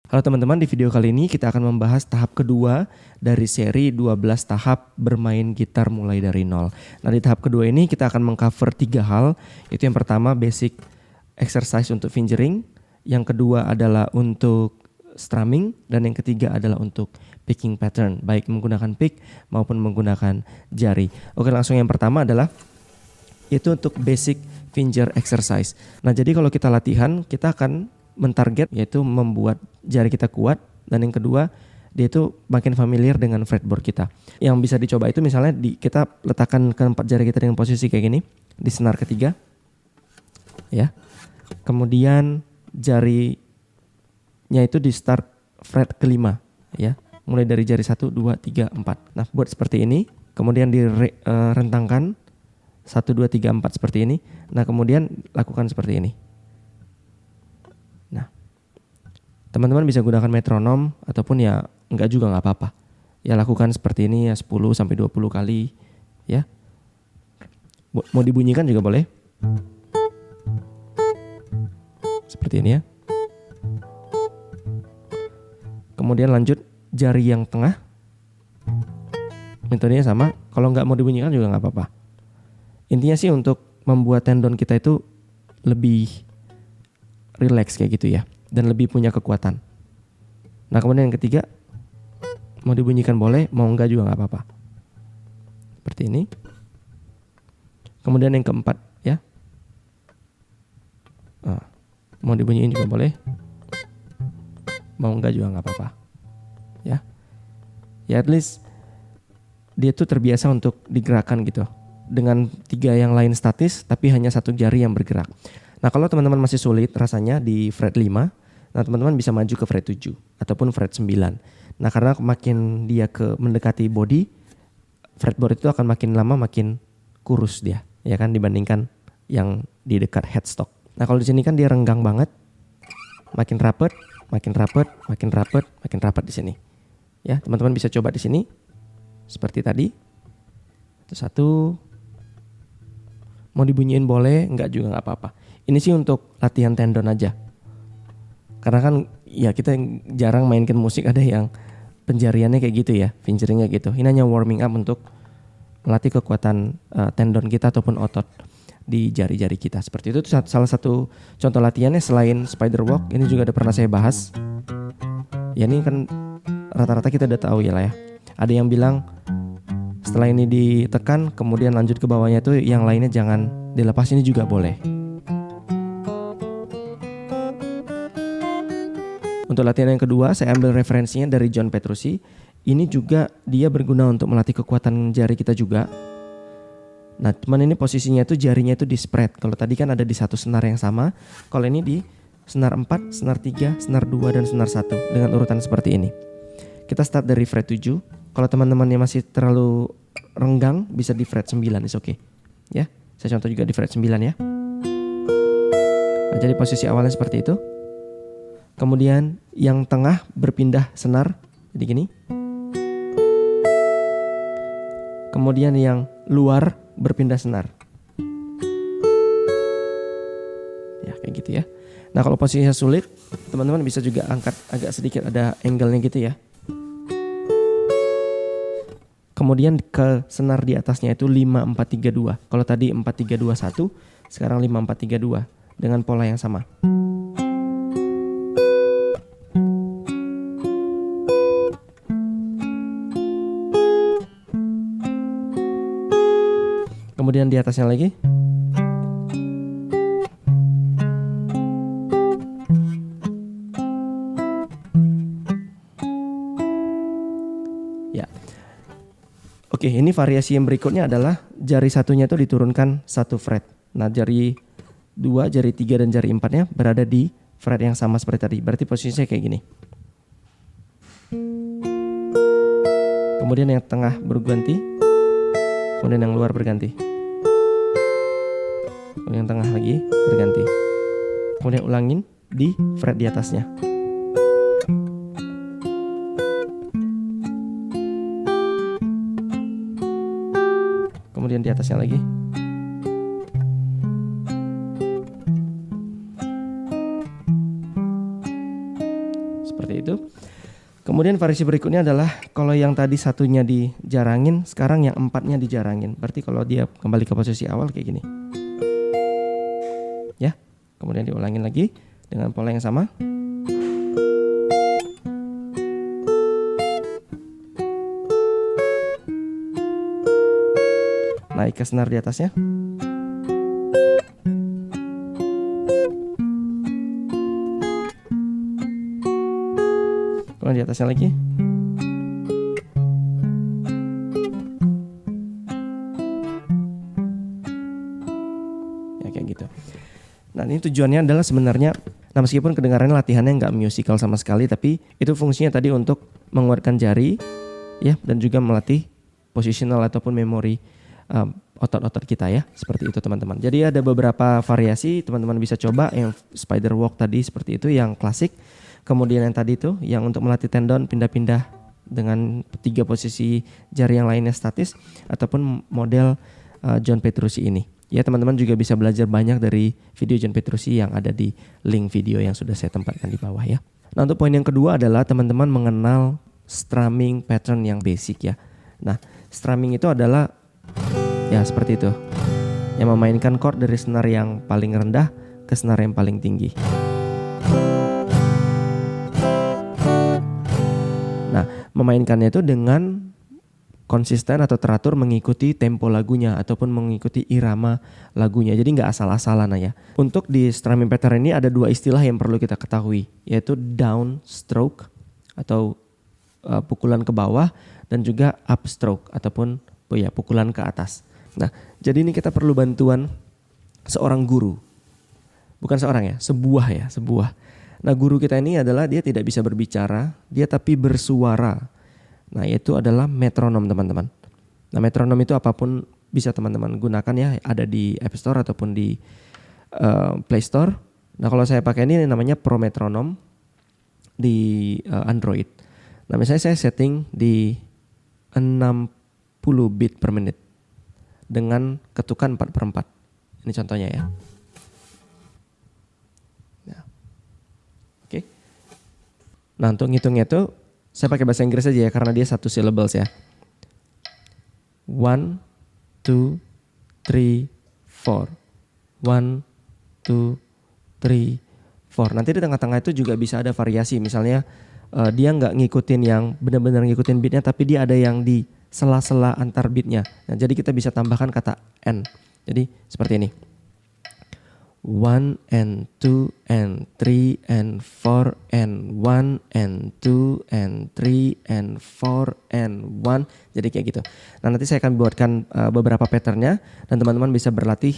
Halo teman-teman, di video kali ini kita akan membahas tahap kedua dari seri 12 tahap bermain gitar mulai dari nol. Nah, di tahap kedua ini kita akan mengcover 3 hal. Itu yang pertama basic exercise untuk fingering, yang kedua adalah untuk strumming, dan yang ketiga adalah untuk picking pattern, baik menggunakan pick maupun menggunakan jari. Oke, langsung yang pertama adalah itu untuk basic finger exercise. Nah, jadi kalau kita latihan, kita akan mentarget yaitu membuat jari kita kuat, dan yang kedua dia itu makin familiar dengan fretboard kita. Yang bisa dicoba itu misalnya kita letakkan keempat jari kita dengan posisi kayak gini di senar ketiga, ya. Kemudian jarinya itu di start fret kelima, ya. Mulai dari jari 1, 2, 3, 4. Nah, buat seperti ini, kemudian direntangkan 1, 2, 3, 4 seperti ini. Nah, kemudian lakukan seperti ini. Nah, teman-teman bisa gunakan metronom ataupun ya enggak juga enggak apa-apa. Ya lakukan seperti ini ya 10 sampai 20 kali, ya. Mau dibunyikan juga boleh. Seperti ini ya. Kemudian lanjut jari yang tengah. Metodenya sama, kalau enggak mau dibunyikan juga enggak apa-apa. Intinya sih untuk membuat tendon kita itu lebih relax kayak gitu ya, dan lebih punya kekuatan. Nah, kemudian yang ketiga, mau dibunyikan boleh, mau enggak juga nggak apa-apa. Seperti ini. Kemudian yang keempat, ya, mau dibunyiin juga boleh, mau enggak juga nggak apa-apa, ya. Ya at least dia tuh terbiasa untuk digerakkan gitu, dengan 3 yang lain statis, tapi hanya 1 jari yang bergerak. Nah, kalau teman-teman masih sulit rasanya di fret 5, nah teman-teman bisa maju ke fret 7 ataupun fret 9. Nah, karena makin dia mendekati body, fretboard itu akan makin lama makin kurus dia, ya kan, dibandingkan yang di dekat headstock. Nah, kalau di sini kan dia renggang banget, makin rapet, makin rapet, makin rapet, makin rapat di sini. Ya, teman-teman bisa coba di sini seperti tadi. Itu 1. Mau dibunyiin boleh, enggak juga enggak apa-apa. Ini sih untuk latihan tendon aja. Karena kan ya kita jarang mainkan musik ada yang penjariannya kayak gitu ya, fingeringnya gitu. Ini hanya warming up untuk melatih kekuatan tendon kita ataupun otot di jari-jari kita. Seperti itu salah satu contoh latihannya selain spider walk. Ini juga ada pernah saya bahas. Ya, ini kan rata-rata kita udah tahu ya lah ya. Ada yang bilang setelah ini ditekan kemudian lanjut ke bawahnya tuh yang lainnya jangan dilepas, ini juga boleh. Untuk latihan yang kedua, saya ambil referensinya dari John Petrucci. Ini juga dia berguna untuk melatih kekuatan jari kita juga. Nah, cuman ini posisinya itu jarinya itu di spread. Kalau tadi kan ada di satu senar yang sama, kalau ini di senar 4, senar 3, senar 2, dan senar 1 dengan urutan seperti ini. Kita start dari fret 7. Kalau teman-temannya masih terlalu renggang, bisa di fret 9, is okay. Ya, saya contoh juga di fret 9 ya. Nah, jadi posisi awalnya seperti itu. Kemudian yang tengah berpindah senar, jadi gini. Kemudian yang luar berpindah senar. Ya, kayak gitu ya. Nah, kalau posisinya sulit, teman-teman bisa juga angkat agak sedikit, ada angle-nya gitu ya. Kemudian ke senar di atasnya itu 5, 4, 3, 2. Kalau tadi 4, 3, 2, 1, sekarang 5, 4, 3, 2 dengan pola yang sama. Kemudian di atasnya lagi. Ya. Oke, ini variasi yang berikutnya adalah jari satunya itu diturunkan 1 fret. Nah, jari 2, jari 3, dan jari 4-nya berada di fret yang sama seperti tadi. Berarti posisinya kayak gini. Kemudian yang tengah berganti. Kemudian yang luar berganti. Kemudian yang tengah lagi berganti. Kemudian ulangin di fret di atasnya. Kemudian di atasnya lagi. seperti itu. Kemudian variasi berikutnya adalah kalau yang tadi satunya dijarangin, sekarang yang 4-nya dijarangin. Berarti kalau dia kembali ke posisi awal kayak gini. Ya, kemudian diulangin lagi dengan pola yang sama. Naik ke senar di atasnya. Kemudian di atasnya lagi. Ya kayak gitu. Nah ini tujuannya adalah sebenarnya, nah meskipun kedengarannya latihannya nggak musikal sama sekali, tapi itu fungsinya tadi untuk menguatkan jari, ya, dan juga melatih positional ataupun memori otot-otot kita ya, seperti itu teman-teman. Jadi ada beberapa variasi teman-teman bisa coba, yang spider walk tadi seperti itu yang klasik. Kemudian yang tadi itu yang untuk melatih tendon pindah-pindah dengan 3 posisi jari yang lainnya statis, ataupun model John Petrucci ini. Ya teman-teman juga bisa belajar banyak dari video John Petrucci yang ada di link video yang sudah saya tempatkan di bawah ya. Nah untuk poin yang kedua adalah teman-teman mengenal strumming pattern yang basic ya. Nah strumming itu adalah ya seperti itu, yang memainkan chord dari senar yang paling rendah ke senar yang paling tinggi. Nah, memainkannya itu dengan konsisten atau teratur mengikuti tempo lagunya ataupun mengikuti irama lagunya. Jadi nggak asal-asalan ya. Untuk di strumming pattern ini ada 2 istilah yang perlu kita ketahui, yaitu downstroke atau pukulan ke bawah, dan juga upstroke ataupun pukulan ke atas. Nah, jadi ini kita perlu bantuan seorang guru. Bukan seorang ya, sebuah. Nah guru kita ini adalah dia tidak bisa berbicara, dia tapi bersuara. Nah itu adalah metronom teman-teman. Nah metronom itu apapun bisa teman-teman gunakan ya, ada di App Store ataupun di Play Store. Nah kalau saya pakai ini namanya Pro Metronom di Android. Nah misalnya saya setting di 60 beat per menit dengan ketukan 4/4. Ini contohnya ya. Nah untuk ngitungnya itu saya pakai bahasa Inggris aja ya, karena dia 1 syllables ya. 1, 2, 3, 4. 1, 2, 3, 4. Nanti di tengah-tengah itu juga bisa ada variasi. Misalnya dia nggak ngikutin yang benar-benar ngikutin beatnya, tapi dia ada yang di sela-sela antar beatnya. Nah jadi kita bisa tambahkan kata N. Jadi seperti ini. 1 and 2 and 3 and 4 and 1 and 2 and 3 and 4 and 1. Jadi kayak gitu. Nah nanti saya akan buatkan beberapa patternnya dan teman-teman bisa berlatih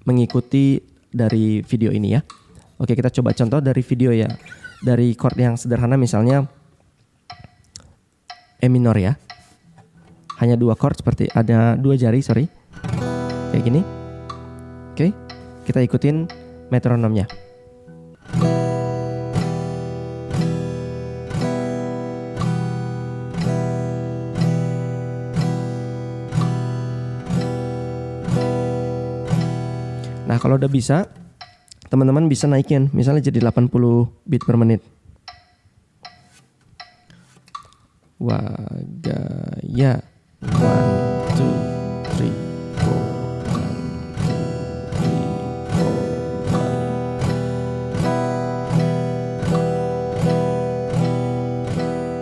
mengikuti dari video ini ya. Oke kita coba contoh dari video ya. Dari chord yang sederhana misalnya E minor ya. Hanya 2 chord seperti ada 2 jari kayak gini. Oke. Kita ikutin metronomnya. Nah kalau udah bisa, teman-teman bisa naikin, misalnya jadi 80 beat per menit. Wagaya 1, 2, 3.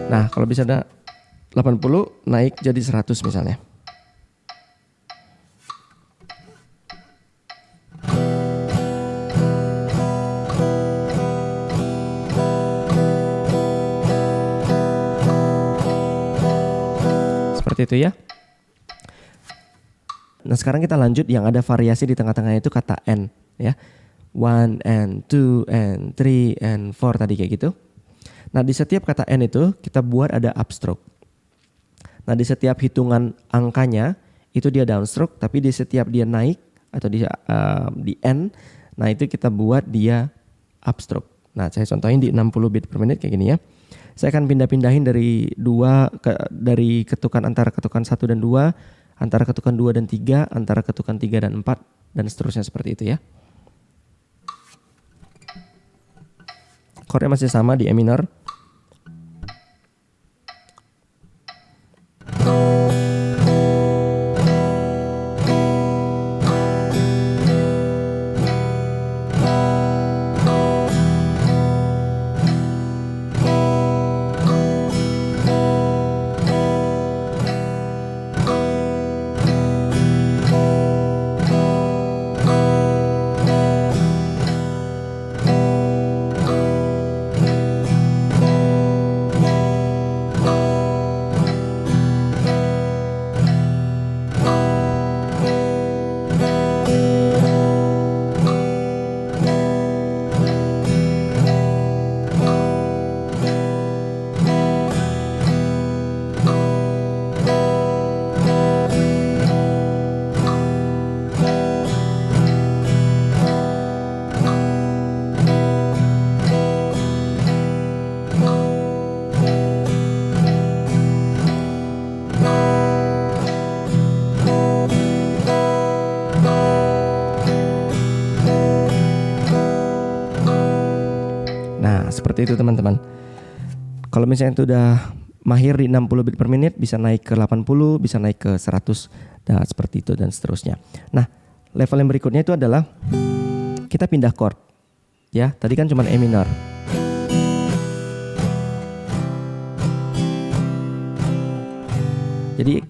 Nah kalau bisa ada 80 naik jadi 100 misalnya. Seperti itu ya. Nah sekarang kita lanjut yang ada variasi di tengah-tengah itu kata N ya. 1 and 2 and 3 and 4 tadi kayak gitu. Nah di setiap kata N itu kita buat ada upstroke. Nah di setiap hitungan angkanya itu dia downstroke, tapi di setiap dia naik atau di N, nah itu kita buat dia upstroke. Nah saya contohin di 60 beat per menit kayak gini ya. Saya akan pindah-pindahin dari ketukan antara ketukan 1 dan 2, antara ketukan 2 dan 3, antara ketukan 3 dan 4, dan seterusnya seperti itu ya. Chordnya masih sama di E minor. seperti itu teman-teman. Kalau misalnya itu udah mahir di 60 bit per menit, bisa naik ke 80, bisa naik ke 100, dan seperti itu dan seterusnya. Nah, level yang berikutnya itu adalah kita pindah chord. Ya, tadi kan cuma E minor. Jadi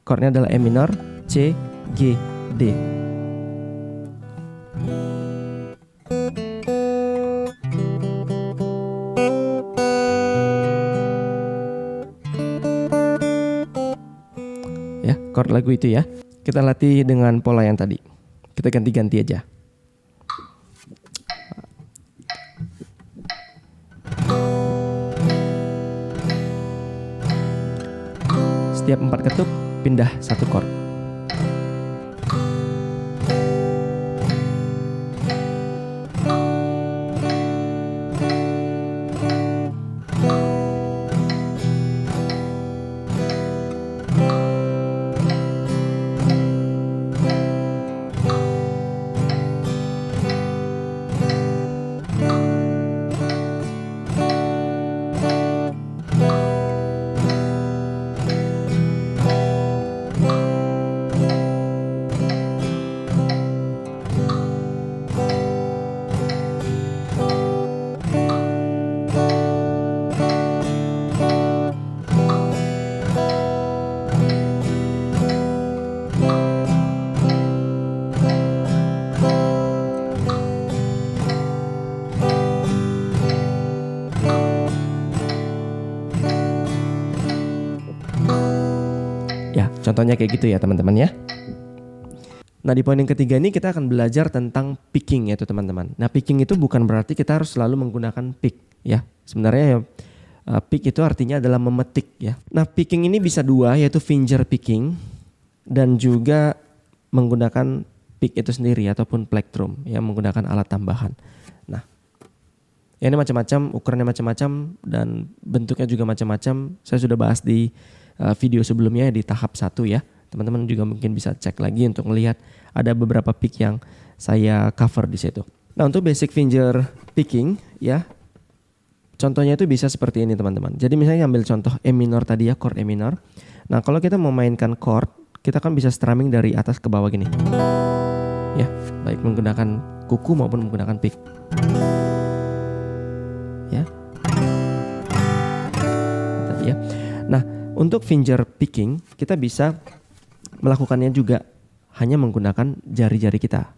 chordnya adalah E minor, C, G, D. Ya, chord lagu itu ya. Kita latih dengan pola yang tadi. Kita ganti-ganti aja. Setiap 4 ketuk pindah 1 chord. Ya, contohnya kayak gitu ya teman-teman ya. Nah, di poin yang ketiga ini kita akan belajar tentang picking yaitu teman-teman. Nah, picking itu bukan berarti kita harus selalu menggunakan pick ya. Sebenarnya ya, pick itu artinya adalah memetik ya. Nah, picking ini bisa dua, yaitu finger picking dan juga menggunakan pick itu sendiri ataupun plectrum ya, menggunakan alat tambahan. Nah, ya ini macam-macam, ukurannya macam-macam dan bentuknya juga macam-macam. Saya sudah bahas di video sebelumnya di tahap 1 ya. Teman-teman juga mungkin bisa cek lagi untuk melihat ada beberapa pick yang saya cover di situ. Nah, untuk basic finger picking ya, contohnya itu bisa seperti ini teman-teman. Jadi misalnya ambil contoh E minor tadi ya, chord E minor. Nah, kalau kita mau mainkan chord, kita kan bisa strumming dari atas ke bawah gini. Ya, baik menggunakan kuku maupun menggunakan pick. Ya. Tadi ya. Nah, untuk finger picking kita bisa melakukannya juga hanya menggunakan jari-jari kita.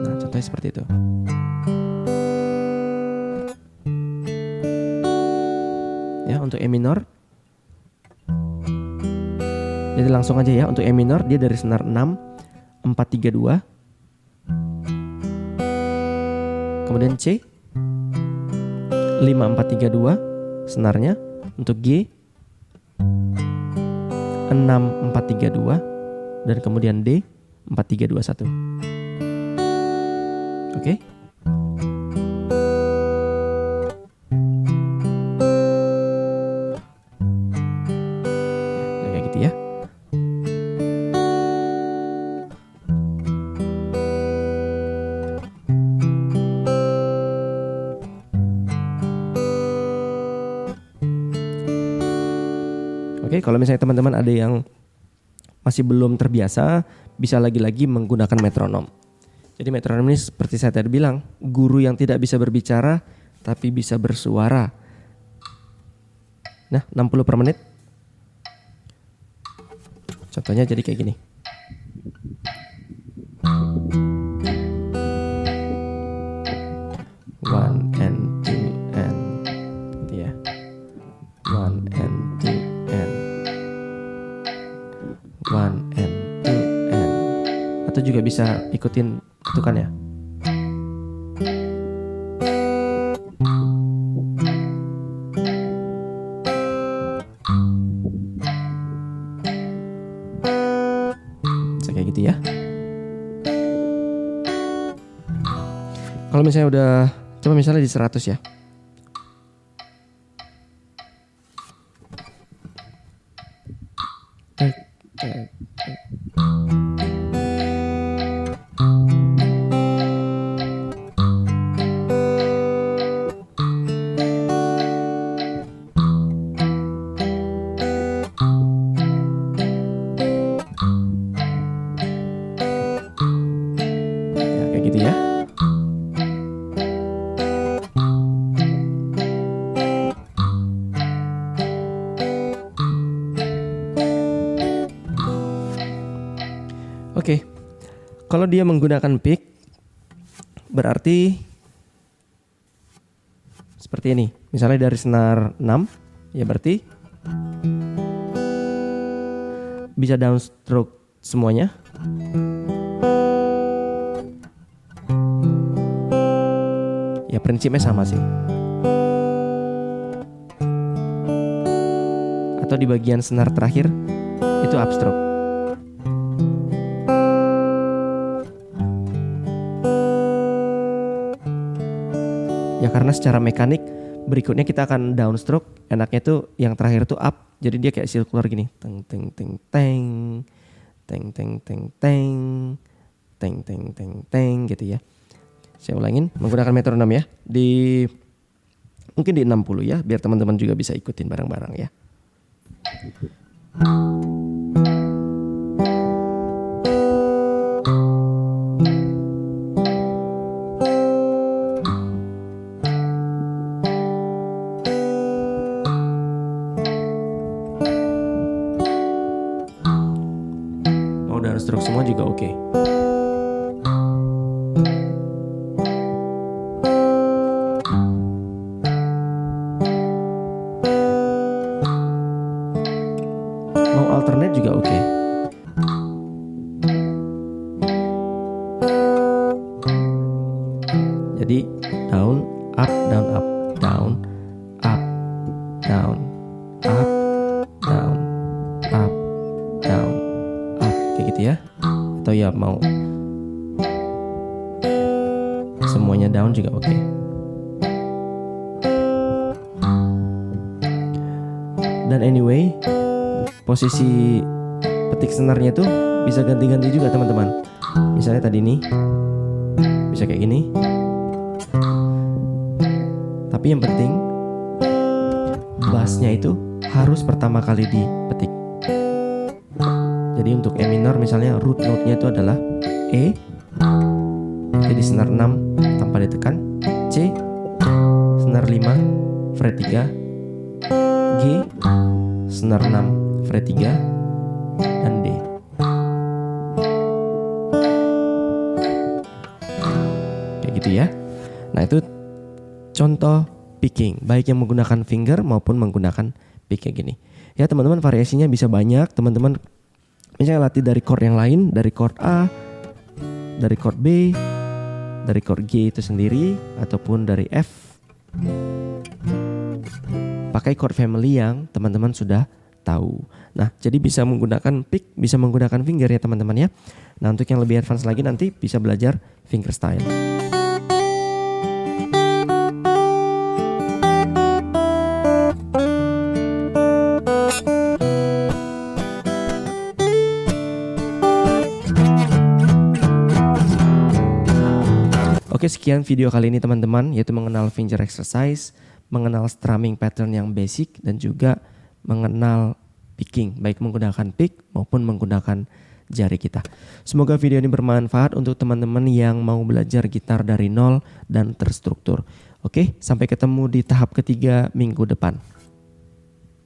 Nah, contohnya seperti itu. Ya, untuk E minor. Jadi langsung aja ya, untuk E minor dia dari senar 6, 4, 3, 2. Kemudian C 5, 4, 3, 2 senarnya. Untuk G 6, 4, 3, 2 dan kemudian D 4, 3, 2, 1. Oke. Kayak gitu ya. Oke, kalau misalnya teman-teman ada yang masih belum terbiasa, bisa lagi-lagi menggunakan metronom. Jadi metronom ini seperti saya tadi bilang, guru yang tidak bisa berbicara tapi bisa bersuara. Nah, 60 per menit. Contohnya jadi kayak gini. One and two and gitu ya. One and two and one and two and, atau juga bisa ikutin ketukannya. Bisa kayak gitu ya. Kalau misalnya udah, coba misalnya di 100 ya. Kalau dia menggunakan pick, berarti seperti ini. Misalnya dari senar 6, ya berarti bisa downstroke semuanya. Ya prinsipnya sama sih. Atau di bagian senar terakhir itu upstroke. Ya karena secara mekanik berikutnya kita akan downstroke, enaknya tuh yang terakhir tuh up. Jadi dia kayak circular gini. Teng teng teng teng. Teng teng teng teng. Teng teng teng teng gitu ya. Saya ulangin menggunakan metronom ya. Mungkin di 60 ya, biar teman-teman juga bisa ikutin bareng-bareng ya. Mau downstroke semua juga oke. Alternate juga oke. Jadi down, up, down, up, down, up, down, up, down, up, down, up, kayak gitu ya. Atau ya mau semuanya down juga oke. Dan anyway, posisi petik senarnya tuh bisa ganti-ganti juga teman-teman. Misalnya tadi nih bisa kayak gini. Tapi yang penting bassnya itu harus pertama kali dipetik. Jadi untuk E minor misalnya root note-nya itu adalah E. Jadi senar 6 tanpa ditekan, C, senar 5 fret 3, G, senar 6 fret 3, dan D. Kayak gitu ya. Nah itu contoh picking, baik yang menggunakan finger maupun menggunakan pick kayak gini. Ya teman-teman, variasinya bisa banyak. Teman-teman misalnya latih dari chord yang lain, dari chord A, dari chord B, dari chord G itu sendiri, ataupun dari F. Pakai chord family yang teman-teman sudah tahu. Nah, jadi bisa menggunakan pick, bisa menggunakan finger ya teman-teman ya. Nah, untuk yang lebih advance lagi nanti bisa belajar fingerstyle. Oke, sekian video kali ini teman-teman, yaitu mengenal finger exercise, mengenal strumming pattern yang basic, dan juga mengenal picking, baik menggunakan pick maupun menggunakan jari kita. Semoga video ini bermanfaat untuk teman-teman yang mau belajar gitar dari nol dan terstruktur. Oke, sampai ketemu di tahap ketiga minggu depan.